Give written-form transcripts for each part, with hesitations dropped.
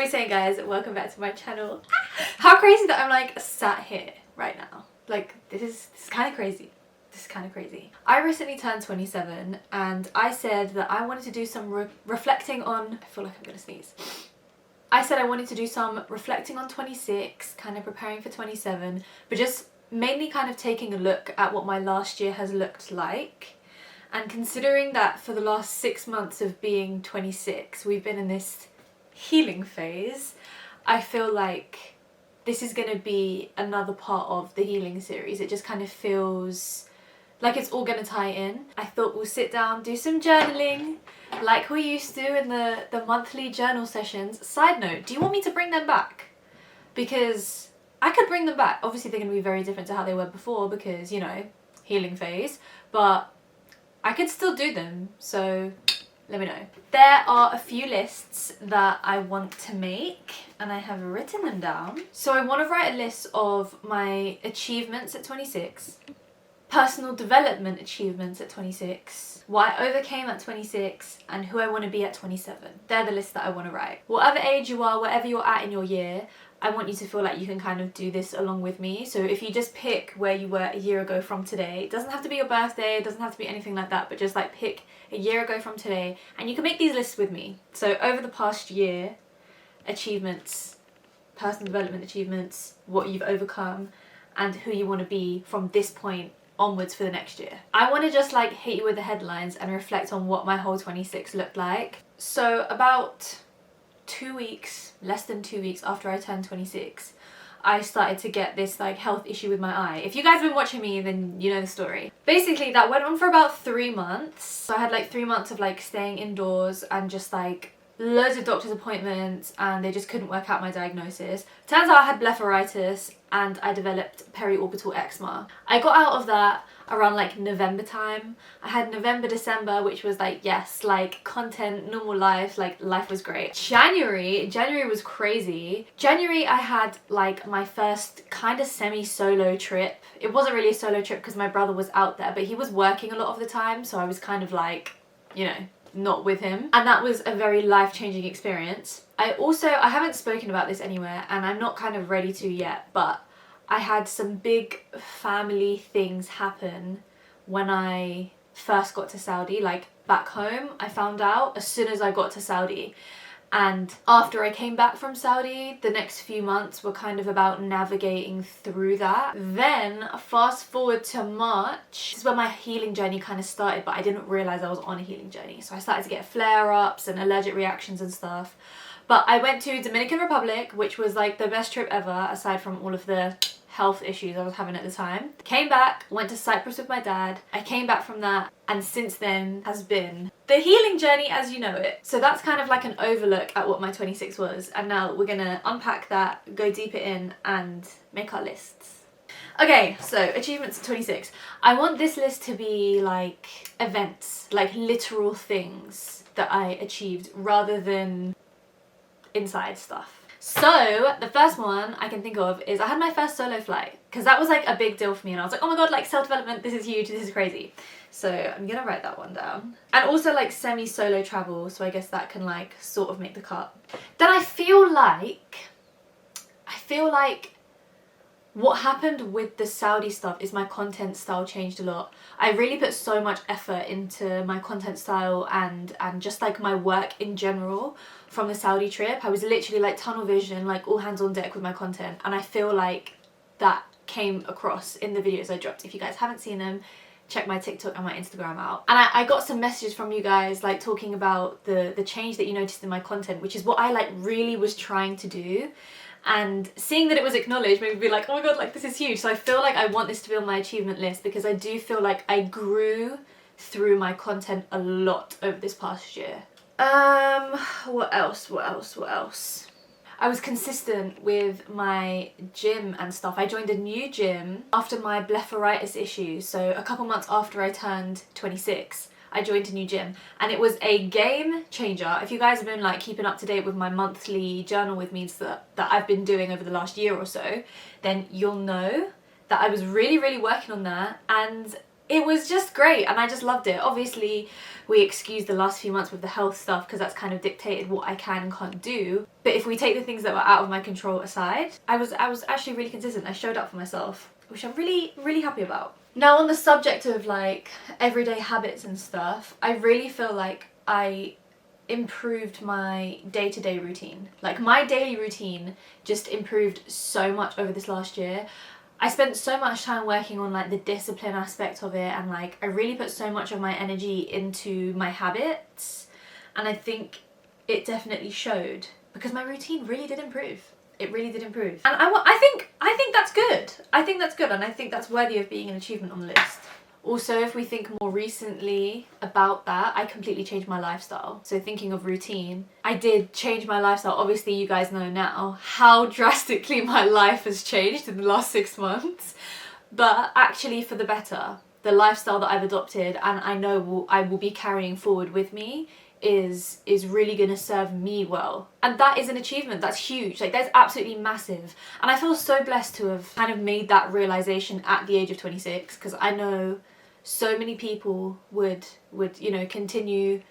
What are you saying, guys? Welcome back to my channel. How crazy that I'm like sat here right now. Like this is kind of crazy. This is kind of crazy. I recently turned 27 and I said that I wanted to do some reflecting on, I feel like I'm gonna sneeze. I said I wanted to do some reflecting on 26, kind of preparing for 27, but just mainly kind of taking a look at what my last year has looked like. And considering that for the last 6 months of being 26, we've been in this healing phase, I feel like this is going to be another part of the healing series. It just kind of feels like it's all going to tie in. I thought we'll sit down, do some journaling, like we used to in the monthly journal sessions. Side note, do you want me to bring them back? Because I could bring them back. Obviously they're going to be very different to how they were before because, you know, healing phase. But I could still do them, so let me know. There are a few lists that I want to make and I have written them down. So I want to write a list of my achievements at 26, personal development achievements at 26, what I overcame at 26, and who I want to be at 27. They're the lists that I want to write. Whatever age you are, wherever you're at in your year, I want you to feel like you can kind of do this along with me. So if you just pick where you were a year ago from today, it doesn't have to be your birthday, it doesn't have to be anything like that, but just like pick a year ago from today and you can make these lists with me. So over the past year, achievements, personal development achievements, what you've overcome, and who you want to be from this point onwards for the next year. I want to just like hit you with the headlines and reflect on what my whole 26 looked like. So about 2 weeks, less than 2 weeks after I turned 26, I started to get this like health issue with my eye. If you guys have been watching me, then you know the story. Basically that went on for about 3 months. So I had like 3 months of like staying indoors and just like loads of doctor's appointments and they just couldn't work out my diagnosis. Turns out I had blepharitis and I developed periorbital eczema. I got out of that around like November time. I had November, December, which was like, yes, like content, normal life, like life was great. January was crazy. January I had like my first kind of semi-solo trip. It wasn't really a solo trip because my brother was out there, but he was working a lot of the time, so I was kind of like, you know, not with him, and that was a very life-changing experience. I haven't spoken about this anywhere and I'm not kind of ready to yet, but I had some big family things happen when I first got to Saudi. Like back home, I found out as soon as I got to Saudi. And after I came back from Saudi, the next few months were kind of about navigating through that. Then fast forward to March, this is where my healing journey kind of started, but I didn't realize I was on a healing journey. So I started to get flare-ups and allergic reactions and stuff. But I went to Dominican Republic, which was like the best trip ever, aside from all of the health issues I was having at the time. Came back, went to Cyprus with my dad. I came back from that, and since then has been the healing journey as you know it. So that's kind of like an overlook at what my 26 was, and now we're gonna unpack that, go deeper in, and make our lists. Okay, so achievements at 26. I want this list to be like events, like literal things that I achieved rather than inside stuff. So the first one I can think of is I had my first solo flight, because that was like a big deal for me and I was like, oh my god, like self-development, this is huge, this is crazy. So I'm gonna write that one down. And also like semi-solo travel, so I guess that can like sort of make the cut. Then I feel like what happened with the Saudi stuff is my content style changed a lot. I really put so much effort into my content style and just like my work in general from the Saudi trip. I was literally like tunnel vision, like all hands on deck with my content, and I feel like that came across in the videos I dropped. If you guys haven't seen them, check my TikTok and my Instagram out. And I got some messages from you guys like talking about the change that you noticed in my content, which is what I like really was trying to do. And seeing that it was acknowledged made me be like, oh my god, like this is huge. So I feel like I want this to be on my achievement list because I do feel like I grew through my content a lot over this past year. What else? I was consistent with my gym and stuff. I joined a new gym after my blepharitis issues. So a couple months after I turned 26, I joined a new gym and it was a game changer. If you guys have been like keeping up to date with my monthly journal with me that I've been doing over the last year or so, then you'll know that I was really working on that, and it was just great and I just loved it. Obviously, we excused the last few months with the health stuff because that's kind of dictated what I can and can't do. But if we take the things that were out of my control aside, I was actually really consistent. I showed up for myself, which I'm really, really happy about. Now, on the subject of like everyday habits and stuff, I really feel like I improved my day-to-day routine. Like my daily routine just improved so much over this last year. I spent so much time working on like the discipline aspect of it, and like I really put so much of my energy into my habits, and I think it definitely showed because my routine really did improve. It really did improve, and I think that's good. I think that's good, and I think that's worthy of being an achievement on the list. Also, if we think more recently about that, I completely changed my lifestyle. So thinking of routine, I did change my lifestyle. Obviously, you guys know now how drastically my life has changed in the last 6 months, but actually for the better. The lifestyle that I've adopted and I know I will be carrying forward with me is really gonna serve me well. And that is an achievement, that's huge. Like that's absolutely massive. And I feel so blessed to have kind of made that realization at the age of 26, because I know so many people would you know, continue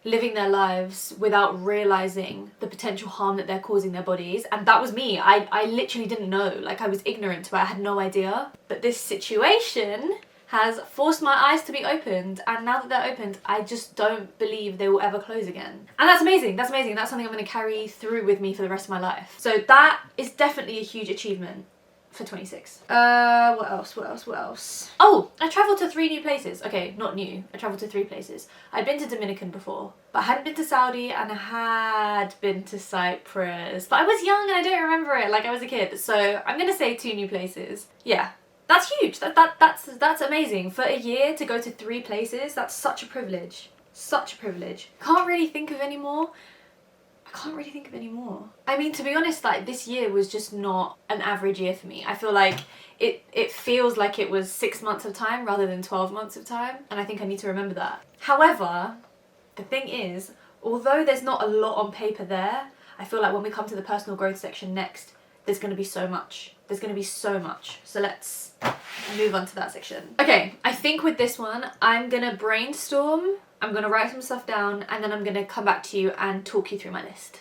living their lives without realizing the potential harm that they're causing their bodies. And that was me. I literally didn't know. Like I was ignorant to it. I had no idea. But this situation has forced my eyes to be opened, and now that they're opened, I just don't believe they will ever close again. And that's amazing, that's amazing. That's something I'm going to carry through with me for the rest of my life. So that is definitely a huge achievement for 26. What else? Oh, I travelled to 3 new places. Okay, not new. I travelled to 3 places. I'd been to Dominican before, but I hadn't been to Saudi, and I had been to Cyprus. But I was young and I don't remember it, like I was a kid. So I'm going to say 2 new places. Yeah. That's huge. That's amazing. For a year to go to 3 places, that's such a privilege. Such a privilege. Can't really think of any more. I mean, to be honest, like this year was just not an average year for me. I feel like it feels like it was 6 months of time rather than 12 months of time, and I think I need to remember that. However, the thing is, although there's not a lot on paper there, I feel like when we come to the personal growth section next, there's going to be so much. There's going to be so much. So let's move on to that section. Okay, I think with this one, I'm going to brainstorm, I'm going to write some stuff down, and then I'm going to come back to you and talk you through my list.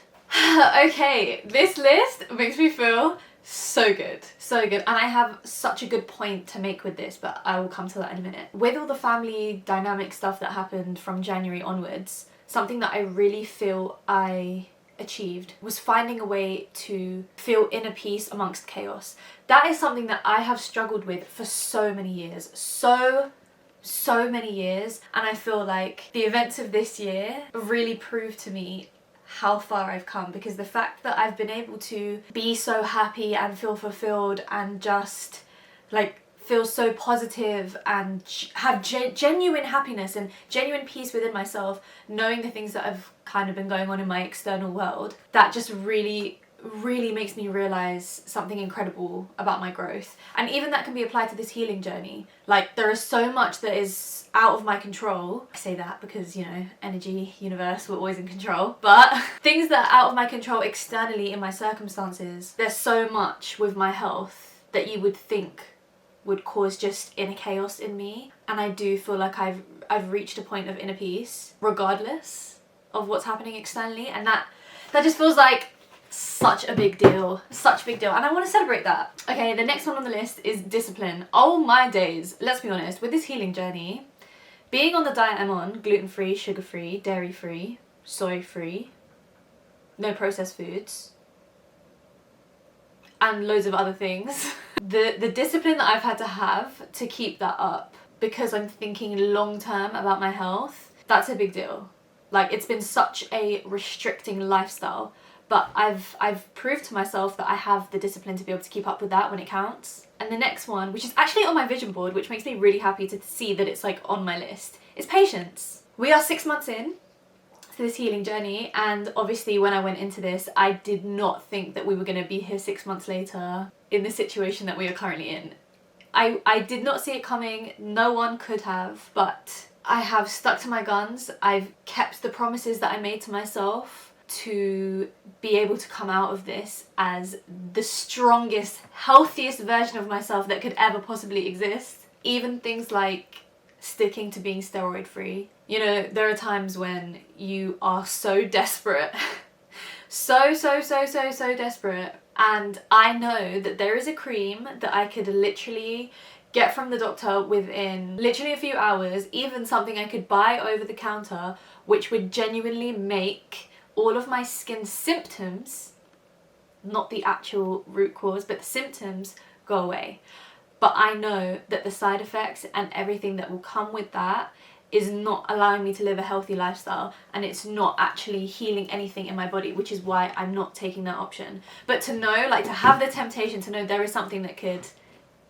Okay, this list makes me feel so good. So good. And I have such a good point to make with this, but I will come to that in a minute. With all the family dynamic stuff that happened from January onwards, something that I really feel I achieved was finding a way to feel inner peace amongst chaos. That is something that I have struggled with for so many years. So many years. And I feel like the events of this year really proved to me how far I've come, because the fact that I've been able to be so happy and feel fulfilled and just like feel so positive and have genuine happiness and genuine peace within myself, knowing the things that have kind of been going on in my external world, that just really makes me realize something incredible about my growth. And even that can be applied to this healing journey. Like there is so much that is out of my control. I say that because, you know, energy, universe, we're always in control. But things that are out of my control externally in my circumstances, there's so much with my health that you would think would cause just inner chaos in me. And I do feel like I've reached a point of inner peace regardless of what's happening externally, and that just feels like such a big deal. And I want to celebrate that. Okay, the next one on the list is discipline. Oh my days. Let's be honest, with this healing journey, being on the diet I'm on, gluten-free, sugar-free, dairy-free, soy-free, no processed foods, and loads of other things. The discipline that I've had to have to keep that up, because I'm thinking long term about my health, that's a big deal. Like it's been such a restricting lifestyle, but I've proved to myself that I have the discipline to be able to keep up with that when it counts. And the next one, which is actually on my vision board, which makes me really happy to see that it's like on my list, is patience. We are 6 months in to this healing journey, and obviously when I went into this, I did not think that we were going to be here 6 months later in the situation that we are currently in. I did not see it coming, no one could have, but I have stuck to my guns. I've kept the promises that I made to myself to be able to come out of this as the strongest, healthiest version of myself that could ever possibly exist. Even things like sticking to being steroid free. You know, there are times when you are so desperate, so desperate, and I know that there is a cream that I could literally get from the doctor within literally a few hours, even something I could buy over the counter, which would genuinely make all of my skin symptoms, not the actual root cause, but the symptoms, go away. But I know that the side effects and everything that will come with that is not allowing me to live a healthy lifestyle, and it's not actually healing anything in my body, which is why I'm not taking that option. But to know, like, to have the temptation to know there is something that could,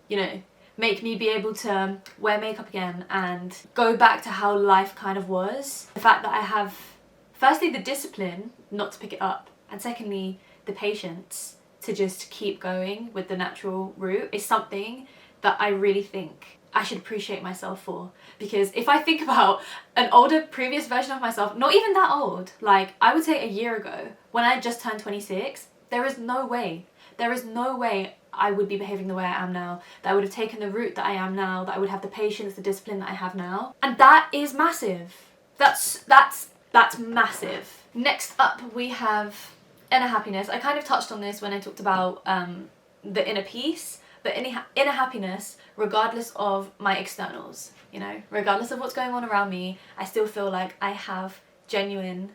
you know, make me be able to wear makeup again and go back to how life kind of was. The fact that I have, firstly, the discipline not to pick it up, and secondly, the patience to just keep going with the natural route is something that I really think I should appreciate myself for. Because if I think about an older previous version of myself, not even that old, like I would say a year ago, when I just turned 26, there is no way I would be behaving the way I am now, that I would have taken the route that I am now, that I would have the patience, the discipline that I have now. And that is massive. That's massive. Next up we have inner happiness. I kind of touched on this when I talked about the inner peace, but inner happiness, regardless of my externals, you know, regardless of what's going on around me, I still feel like I have genuine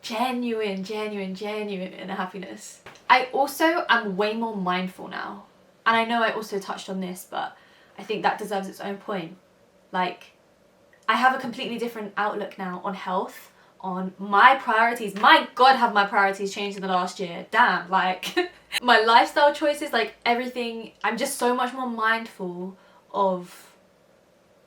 inner happiness. I also am way more mindful now. And I know I also touched on this, but I think that deserves its own point. Like, I have a completely different outlook now on health, on my priorities. My God, have my priorities changed in the last year. Damn, like, my lifestyle choices, like everything. I'm just so much more mindful of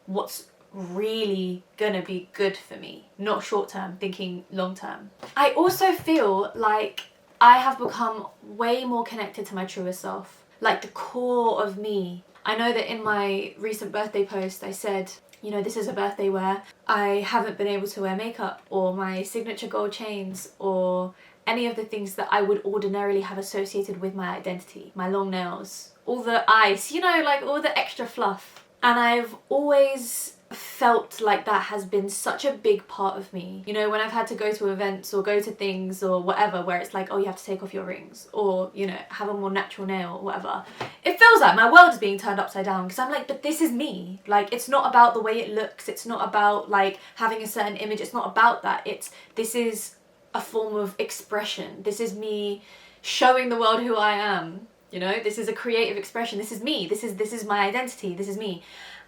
what's really gonna be good for me, not short term, thinking long term. I also feel like I have become way more connected to my truest self, like the core of me. I know that in my recent birthday post I said, you know, this is a birthday where I haven't been able to wear makeup or my signature gold chains or any of the things that I would ordinarily have associated with my identity, my long nails, all the ice, you know, like all the extra fluff. And I've always felt like that has been such a big part of me. You know, when I've had to go to events or go to things or whatever where it's like, oh, you have to take off your rings or, you know, have a more natural nail or whatever, it feels like my world is being turned upside down, because I'm like, but this is me. Like, it's not about the way it looks, it's not about like having a certain image, it's not about that. This is a form of expression. This is me showing the world who I am. You know, this is a creative expression. This is me. This is my identity. This is me.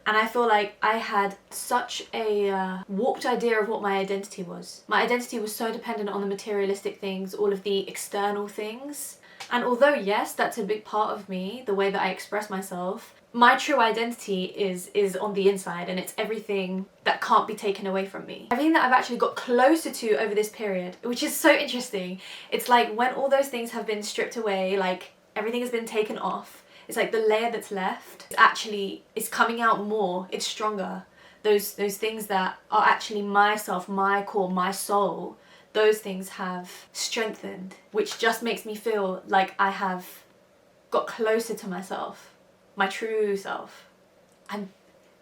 And I feel like I had such a warped idea of what my identity was. My identity was so dependent on the materialistic things, all of the external things. And although, yes, that's a big part of me, the way that I express myself, my true identity is on the inside, and it's everything that can't be taken away from me. Everything that I've actually got closer to over this period, which is so interesting. It's like when all those things have been stripped away, like everything has been taken off, it's like the layer that's left actually is coming out more, it's stronger. Those things that are actually myself, my core, my soul, those things have strengthened, which just makes me feel like I have got closer to myself, my true self. And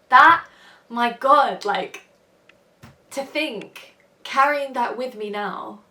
that, my God, like, to think, carrying that with me now,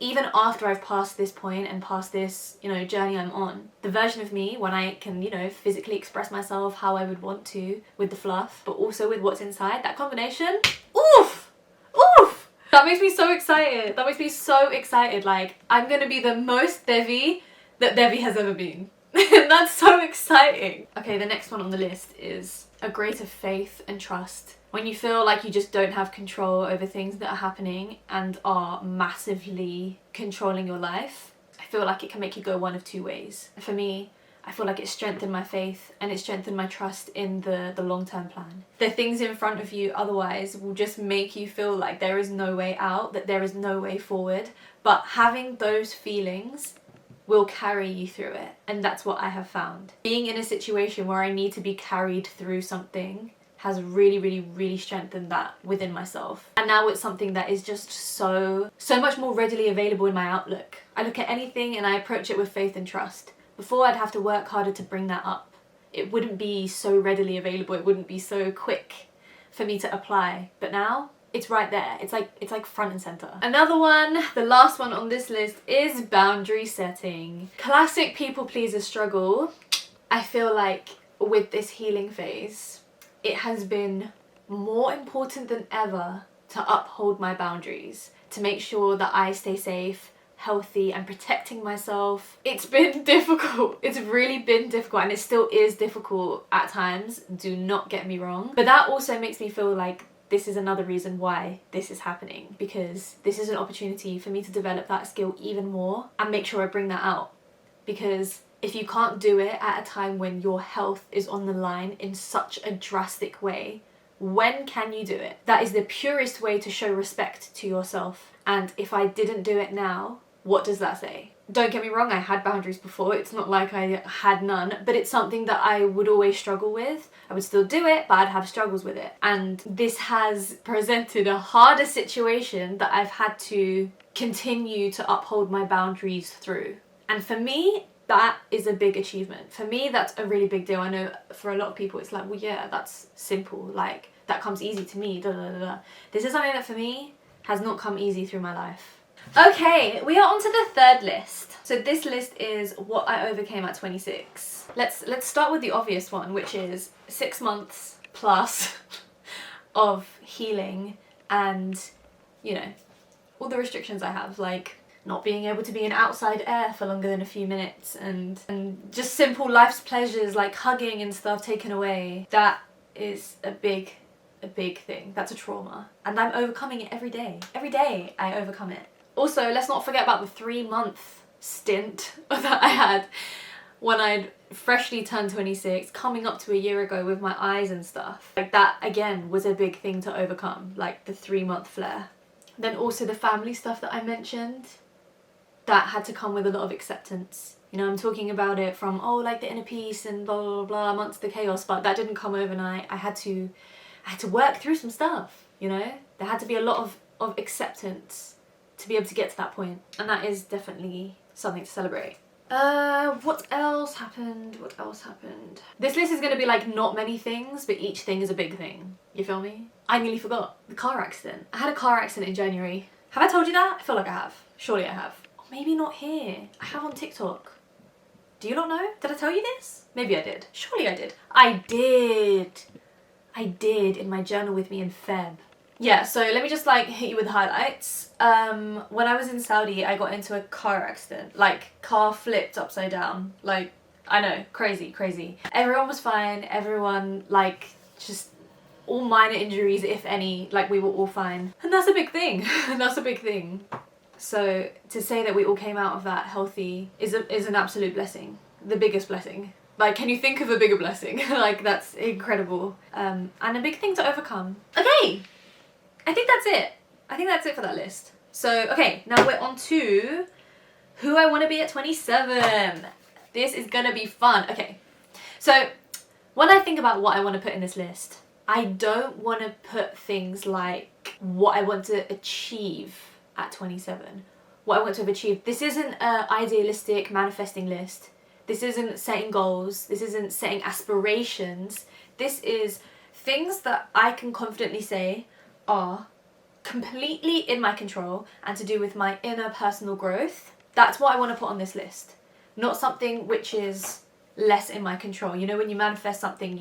even after I've passed this point and passed this, you know, journey I'm on, the version of me when I can, you know, physically express myself how I would want to with the fluff, but also with what's inside, that combination, oof! Oof! That makes me so excited. That makes me so excited. Like, I'm gonna be the most Devi that Devi has ever been. That's so exciting. Okay, the next one on the list is a greater faith and trust. When you feel like you just don't have control over things that are happening and are massively controlling your life, I feel like it can make you go one of two ways. For me, I feel like it strengthened my faith and it strengthened my trust in the long-term plan. The things in front of you otherwise will just make you feel like there is no way out, that there is no way forward. But having those feelings will carry you through it. And that's what I have found. Being in a situation where I need to be carried through something has really strengthened that within myself. And now it's something that is just so much more readily available in my outlook. I look at anything and I approach it with faith and trust. Before, I'd have to work harder to bring that up. it wouldn't be so readily available, it wouldn't be so quick for me to apply. But now it's right there. It's like front and center. Another one, the last one on this list, is boundary setting. Classic people pleaser struggle. I feel like with this healing phase, it has been more important than ever to uphold my boundaries, to make sure that I stay safe, healthy, and protecting myself. It's been difficult. It's really been difficult, and it still is difficult at times, do not get me wrong. But that also makes me feel like this is another reason why this is happening, because this is an opportunity for me to develop that skill even more and make sure I bring that out. Because if you can't do it at a time when your health is on the line in such a drastic way, when can you do it? That is the purest way to show respect to yourself. And if I didn't do it now, what does that say? Don't get me wrong, I had boundaries before. It's not like I had none, but it's something that I would always struggle with. I would still do it, but I'd have struggles with it. And this has presented a harder situation that I've had to continue to uphold my boundaries through. And for me, that is a big achievement. For me, that's a really big deal. I know for a lot of people, it's like, well, yeah, that's simple. Like, that comes easy to me, da da da da. This is something that for me has not come easy through my life. Okay, we are on to the third list. So this list is what I overcame at 26. Let's start with the obvious one, which is 6 months plus of healing and, you know, all the restrictions I have, like not being able to be in outside air for longer than a few minutes, and just simple life's pleasures like hugging and stuff taken away. That is a big thing. That's a trauma. And I'm overcoming it every day. Every day I overcome it. Also, let's not forget about the 3-month stint that I had when I'd freshly turned 26, coming up to a year ago with my eyes and stuff. Like, that again was a big thing to overcome, like the 3-month flare. Then also the family stuff that I mentioned, that had to come with a lot of acceptance. You know, I'm talking about it from, oh, like the inner peace and blah, blah, blah, amongst the chaos, but that didn't come overnight. I had to work through some stuff, you know? There had to be a lot of acceptance to be able to get to that point. And that is definitely something to celebrate. What else happened? What else happened? This list is going to be like not many things, but each thing is a big thing. You feel me? I nearly forgot. The car accident. I had a car accident in January. Have I told you that? I feel like I have. Surely I have. Or maybe not here. I have on TikTok. Do you not know? Did I tell you this? Maybe I did. Surely I did. I did in my journal with me in Feb. Yeah, so let me just like hit you with highlights. When I was in Saudi, I got into a car accident. Like, car flipped upside down. Like, I know, crazy. Everyone was fine. Everyone, like, just all minor injuries, if any. Like, we were all fine. And that's a big thing. That's a big thing. So to say that we all came out of that healthy is an absolute blessing. The biggest blessing. Like, can you think of a bigger blessing? Like, that's incredible. And a big thing to overcome. Okay, I think that's it. I think that's it for that list. So, okay, now we're on to who I want to be at 27. This is gonna be fun. Okay, so when I think about what I want to put in this list, I don't want to put things like what I want to achieve at 27. What I want to have achieved. This isn't an idealistic manifesting list. This isn't setting goals. This isn't setting aspirations. This is things that I can confidently say are completely in my control and to do with my inner personal growth. That's what I want to put on this list. Not something which is less in my control. You know, when you manifest something,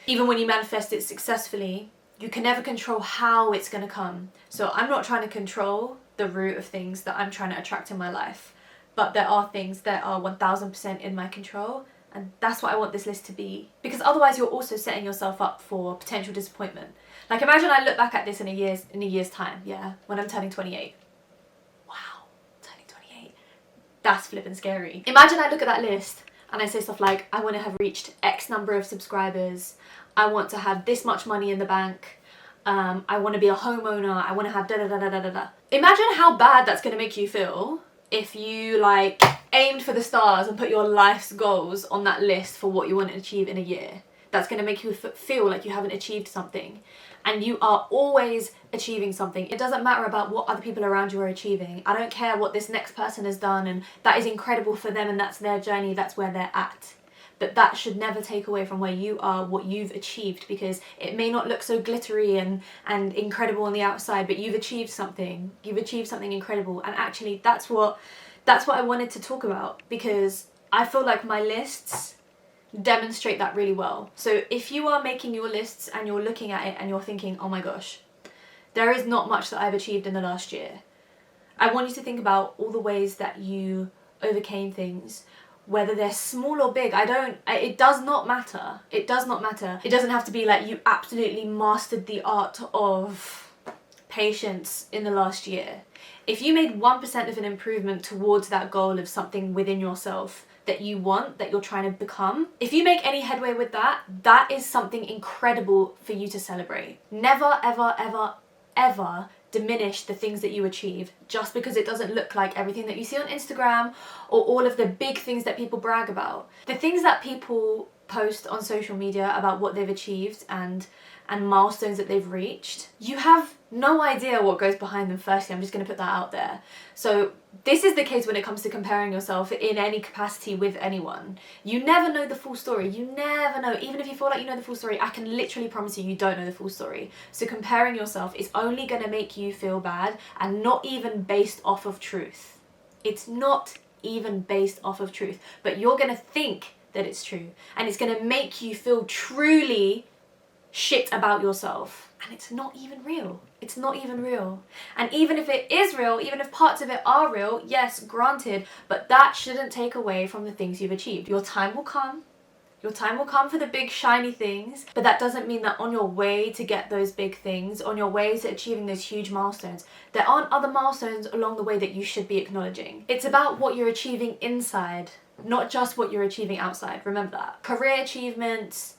even when you manifest it successfully, you can never control how it's going to come. So I'm not trying to control the root of things that I'm trying to attract in my life. But there are things that are 1000% in my control, and that's what I want this list to be. Because otherwise you're also setting yourself up for potential disappointment. Like, imagine I look back at this in a year's time, yeah, when I'm turning 28. Wow, turning 28. That's flipping scary. Imagine I look at that list and I say stuff like, I want to have reached X number of subscribers, I want to have this much money in the bank, I want to be a homeowner, I want to have da da da da da da da. Imagine how bad that's going to make you feel if you like aimed for the stars and put your life's goals on that list for what you want to achieve in a year. That's going to make you feel like you haven't achieved something, and you are always achieving something. It doesn't matter about what other people around you are achieving. I don't care what this next person has done, and that is incredible for them and that's their journey, that's where they're at. but that should never take away from where you are, what you've achieved, because it may not look so glittery and incredible on the outside, but you've achieved something incredible. And actually that's what I wanted to talk about, because I feel like my lists demonstrate that really well. So if you are making your lists and you're looking at it and you're thinking, oh my gosh, there is not much that I've achieved in the last year, I want you to think about all the ways that you overcame things, whether they're small or big. It does not matter. It does not matter. It doesn't have to be like you absolutely mastered the art of patience in the last year. If you made 1% of an improvement towards that goal of something within yourself that you want, that you're trying to become, if you make any headway with that, that is something incredible for you to celebrate. Never, ever, ever, ever diminish the things that you achieve just because it doesn't look like everything that you see on Instagram or all of the big things that people brag about. The things that people post on social media about what they've achieved and milestones that they've reached, you have no idea what goes behind them. Firstly, I'm just going to put that out there. So this is the case when it comes to comparing yourself in any capacity with anyone. You never know the full story. You never know. Even if you feel like you know the full story, I can literally promise you don't know the full story. So comparing yourself is only going to make you feel bad, and not even based off of truth. It's not even based off of truth, but you're going to think that it's true, and it's going to make you feel truly shit about yourself, and it's not even real. It's not even real. And even if it is real, even if parts of it are real, yes, granted, but that shouldn't take away from the things you've achieved. Your time will come. Your time will come for the big shiny things, but that doesn't mean that on your way to get those big things, on your way to achieving those huge milestones, there aren't other milestones along the way that you should be acknowledging. It's about what you're achieving inside, not just what you're achieving outside. Remember that. Career achievements,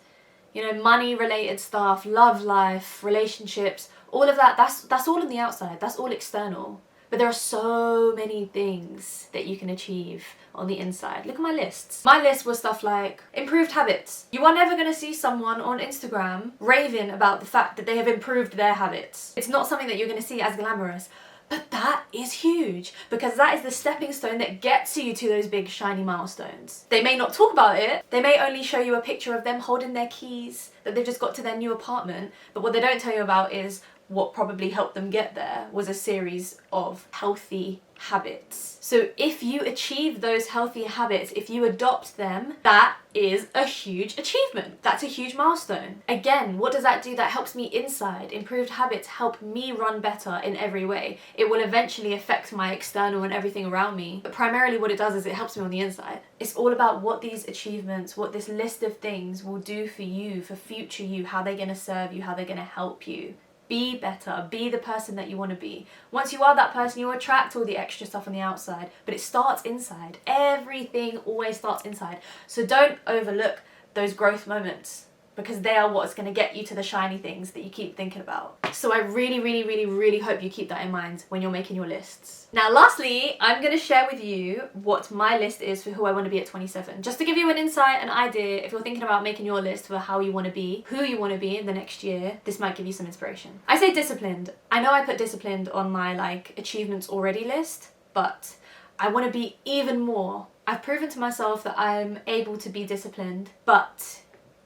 money related stuff, love life, relationships, all of that, that's all on the outside, that's all external. But there are so many things that you can achieve on the inside. Look at my lists. My list was stuff like improved habits. You are never going to see someone on Instagram raving about the fact that they have improved their habits. It's not something that you're going to see as glamorous. But that is huge, because that is the stepping stone that gets you to those big shiny milestones. They may not talk about it. They may only show you a picture of them holding their keys, that they've just got to their new apartment. But what they don't tell you about is what probably helped them get there was a series of healthy habits. So if you achieve those healthy habits, if you adopt them, that is a huge achievement. That's a huge milestone. Again, what does that do? That helps me inside. Improved habits help me run better in every way. It will eventually affect my external and everything around me. But primarily what it does is it helps me on the inside. It's all about what these achievements, what this list of things will do for you, for future you, how they're going to serve you, how they're going to help you. Be better, be the person that you want to be. Once you are that person, you attract all the extra stuff on the outside, but it starts inside. Everything always starts inside. So don't overlook those growth moments, because they are what's going to get you to the shiny things that you keep thinking about. So I really, really, really, really hope you keep that in mind when you're making your lists. Now, lastly, I'm going to share with you what my list is for who I want to be at 27. Just to give you an insight, an idea, if you're thinking about making your list for how you want to be, who you want to be in the next year, this might give you some inspiration. I say disciplined. I know I put disciplined on my achievements already list, but I want to be even more. I've proven to myself that I'm able to be disciplined, but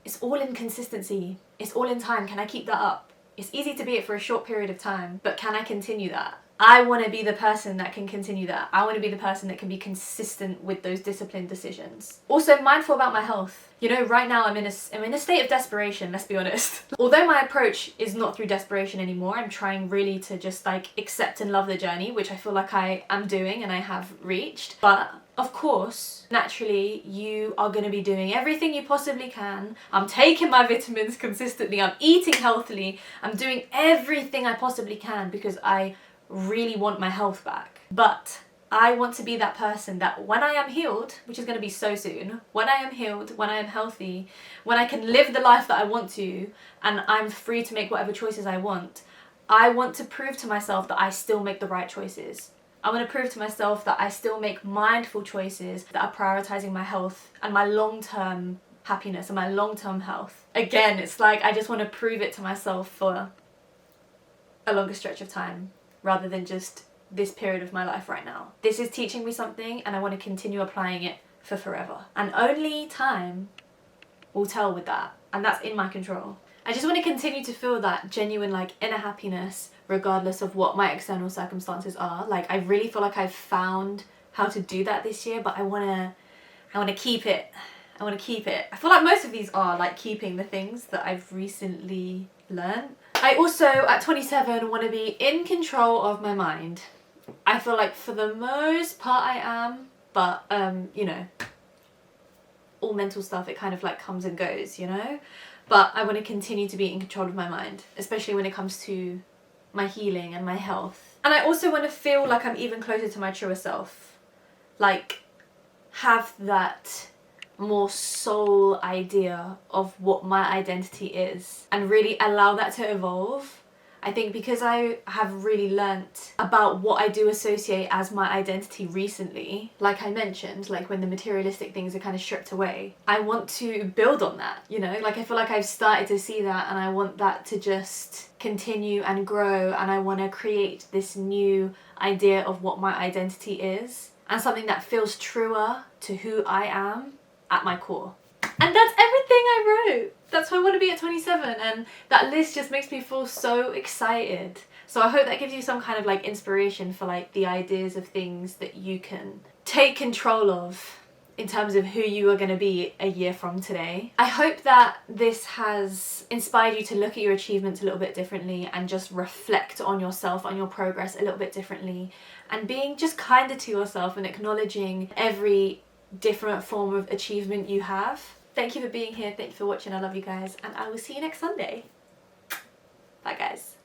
it's all in consistency. It's all in time. Can I keep that up? It's easy to be it for a short period of time, but can I continue that? I want to be the person that can continue that. I want to be the person that can be consistent with those disciplined decisions. Also mindful about my health. Right now I'm in a state of desperation, let's be honest. Although my approach is not through desperation anymore, I'm trying really to just accept and love the journey, which I feel like I am doing and I have reached. But of course, naturally, you are going to be doing everything you possibly can. I'm taking my vitamins consistently. I'm eating healthily. I'm doing everything I possibly can because I really want my health back. But I want to be that person that when I am healed, which is going to be so soon, when I am healed, when I am healthy, when I can live the life that I want to, and I'm free to make whatever choices I want to prove to myself that I still make the right choices. I want to prove to myself that I still make mindful choices that are prioritizing my health and my long-term happiness and my long-term health. Again, it's I just want to prove it to myself for a longer stretch of time rather than just this period of my life right now. This is teaching me something and I want to continue applying it for forever. And only time will tell with that. And that's in my control. I just want to continue to feel that genuine like inner happiness regardless of what my external circumstances are. Like I really feel like I've found how to do that this year, but I want to keep it. I want to keep it. I feel like most of these are like keeping the things that I've recently learned. I also at 27 want to be in control of my mind. I feel like for the most part I am, but you know, all mental stuff, it kind of like comes and goes, you know? But I want to continue to be in control of my mind, especially when it comes to my healing and my health. And I also want to feel like I'm even closer to my truer self. Like, have that more soul idea of what my identity is and really allow that to evolve. I think because I have really learnt about what I do associate as my identity recently, like I mentioned, like when the materialistic things are kind of stripped away, I want to build on that, you know? Like I feel like I've started to see that and I want that to just continue and grow, and I want to create this new idea of what my identity is and something that feels truer to who I am at my core. And that's everything I wrote. That's who I want to be at 27, and that list just makes me feel so excited. So I hope that gives you some kind of like inspiration for like the ideas of things that you can take control of in terms of who you are going to be a year from today. I hope that this has inspired you to look at your achievements a little bit differently and just reflect on yourself, on your progress a little bit differently, and being just kinder to yourself and acknowledging every different form of achievement you have. Thank you for being here, thank you for watching, I love you guys, and I will see you next Sunday. Bye guys.